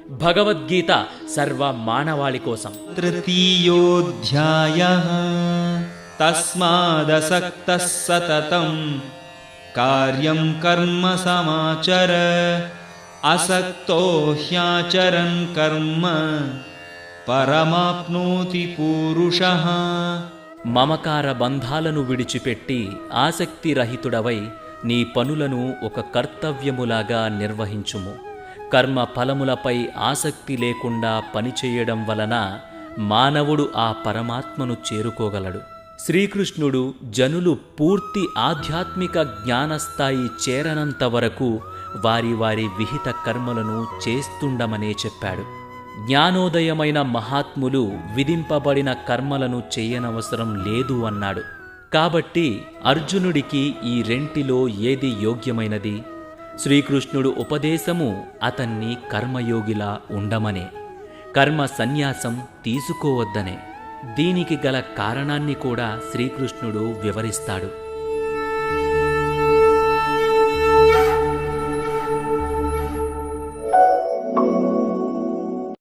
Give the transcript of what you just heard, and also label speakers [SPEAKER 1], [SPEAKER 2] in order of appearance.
[SPEAKER 1] భగవద్గీత సర్వ మానవాళి కోసం.
[SPEAKER 2] తృతీయోధ్యాయః తస్మాదసక్తః సతతం కార్యం కర్మ సమాచర అసక్తో హ్యాచరన్ కర్మ పరమాప్నోతి పూరుషః.
[SPEAKER 1] మమకార బంధాలను విడిచిపెట్టి ఆసక్తిరహితుడవై నీ పనులను ఒక కర్తవ్యములాగా నిర్వహించుము. కర్మ ఫలములపై ఆసక్తి లేకుండా పనిచేయడం వలన మానవుడు ఆ పరమాత్మను చేరుకోగలడు. శ్రీకృష్ణుడు జనులు పూర్తి ఆధ్యాత్మిక జ్ఞానస్థాయి చేరనంత వరకు వారి వారి విహిత కర్మలను చేస్తుండమనే చెప్పాడు. జ్ఞానోదయమైన మహాత్ములు విధింపబడిన కర్మలను చెయ్యనవసరం లేదు అన్నాడు. కాబట్టి అర్జునుడికి ఈ రెంటిలో ఏది యోగ్యమైనది? శ్రీకృష్ణుడు ఉపదేశము అతన్ని కర్మయోగిలా ఉండమనే, కర్మ సన్యాసం తీసుకోవద్దనే. దీనికి గల కారణాన్ని కూడా శ్రీకృష్ణుడు వివరిస్తాడు.